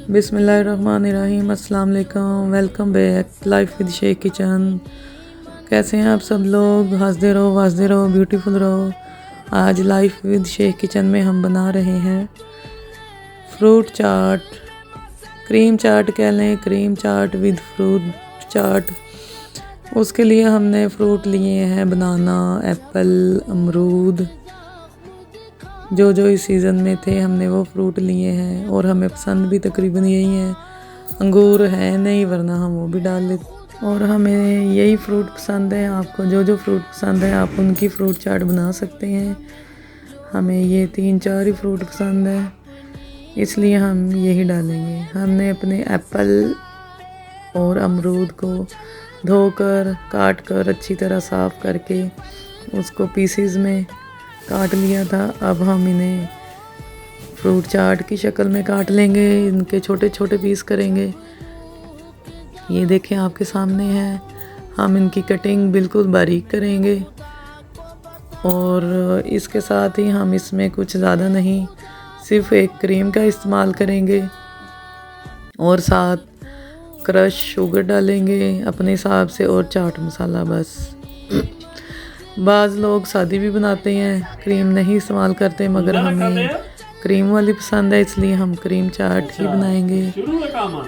बिस्मिल्लाहिर्रहमानिर्रहीम। अस्सलाम वालेकुम। Welcome back life with Shaikh kitchen. कैसे हैं आप सब लोग? हंसते रहो, वाजते रहो, ब्यूटीफुल रहो। आज लाइफ विद शेख किचन में हम बना रहे हैं फ्रूट चाट, क्रीम चाट कह लें, क्रीम चाट विद फ्रूट चाट। उसके लिए हमने फ्रूट लिए हैं बनाना, एप्पल, अमरूद, जो जो इस सीज़न में थे हमने वो फ्रूट लिए हैं और हमें पसंद भी तकरीबन यही है। अंगूर है नहीं, वरना हम वो भी डाल लेते। और हमें यही फ्रूट पसंद है। आपको जो जो फ्रूट पसंद है आप उनकी फ्रूट चाट बना सकते हैं। हमें ये 3-4 ही फ्रूट पसंद है, इसलिए हम यही डालेंगे। हमने अपने एप्पल और अमरूद को धोकर, काट कर, अच्छी तरह साफ़ करके उसको पीसीज में काट लिया था। अब हम इन्हें फ्रूट चाट की शक्ल में काट लेंगे, इनके छोटे छोटे पीस करेंगे। ये देखें आपके सामने है। हम इनकी कटिंग बिल्कुल बारीक करेंगे और इसके साथ ही हम इसमें कुछ ज़्यादा नहीं, सिर्फ एक क्रीम का इस्तेमाल करेंगे और साथ क्रश शुगर डालेंगे अपने हिसाब से और चाट मसाला बस। बाज़ लोग सादी भी बनाते हैं, क्रीम नहीं इस्तेमाल करते, मगर हमें क्रीम वाली पसंद है, इसलिए हम क्रीम चाट ही बनाएंगे।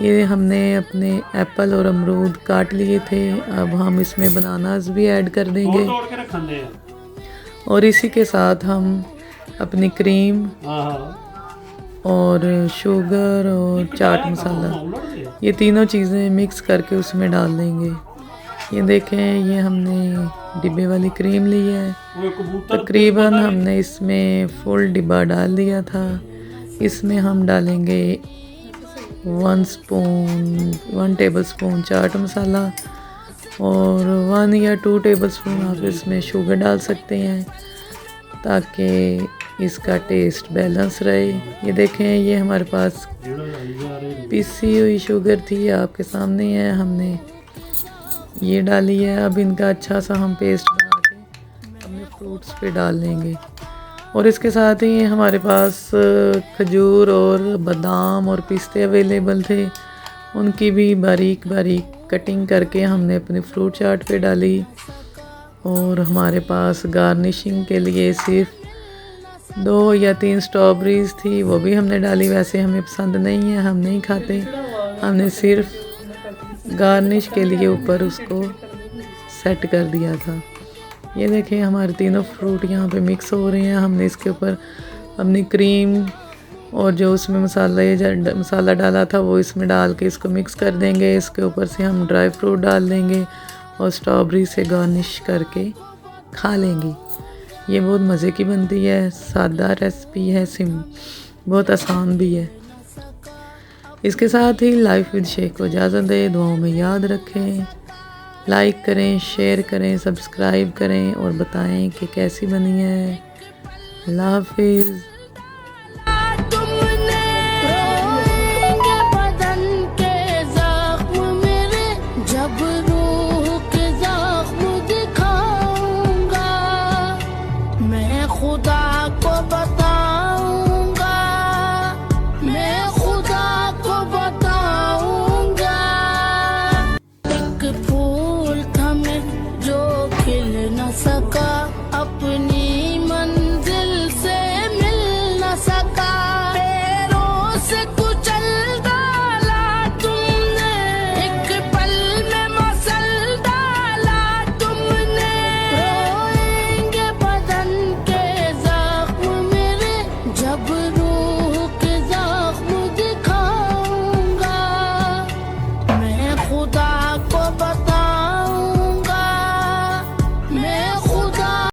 ये हमने अपने एप्पल और अमरूद काट लिए थे। अब हम इसमें बनानास भी ऐड कर देंगे और इसी के साथ हम अपनी क्रीम और शुगर और चाट मसाला, ये तीनों चीज़ें मिक्स करके उसमें डाल देंगे। ये देखें, ये हमने डिब्बे वाली क्रीम ली है। तकरीबन हमने इसमें फुल डिब्बा डाल दिया था। इसमें हम डालेंगे 1 टेबल स्पून चाट मसाला और 1 या 2 टेबल स्पून आप इसमें शुगर डाल सकते हैं ताकि इसका टेस्ट बैलेंस रहे। ये देखें, ये हमारे पास पिसी हुई शुगर थी, आपके सामने है, हमने ये डाली है। अब इनका अच्छा सा हम पेस्ट बना के अपने फ्रूट्स पे डाल लेंगे। और इसके साथ ही हमारे पास खजूर और बादाम और पिस्ते अवेलेबल थे, उनकी भी बारीक बारीक कटिंग करके हमने अपने फ्रूट चाट पे डाली। और हमारे पास गार्निशिंग के लिए सिर्फ 2 या 3 स्ट्रॉबेरीज थी, वो भी हमने डाली। वैसे हमें पसंद नहीं है, हम नहीं खाते, हमने सिर्फ गार्निश के लिए ऊपर उसको सेट कर दिया था। ये देखें, हमारे तीनों फ्रूट यहाँ पे मिक्स हो रहे हैं। हमने इसके ऊपर अपनी क्रीम और जो उसमें मसाला डाला था वो इसमें डाल के इसको मिक्स कर देंगे। इसके ऊपर से हम ड्राई फ्रूट डाल देंगे और स्ट्रॉबेरी से गार्निश करके खा लेंगे। ये बहुत मज़े की बनती है, सादा रेसिपी है, बहुत आसान भी है। इसके साथ ही लाइफ विद शेख को इजाज़त दे। दुआओं में याद रखें, लाइक करें, शेयर करें, सब्सक्राइब करें और बताएं कि कैसी बनी है। अल्लाह हाफिज़।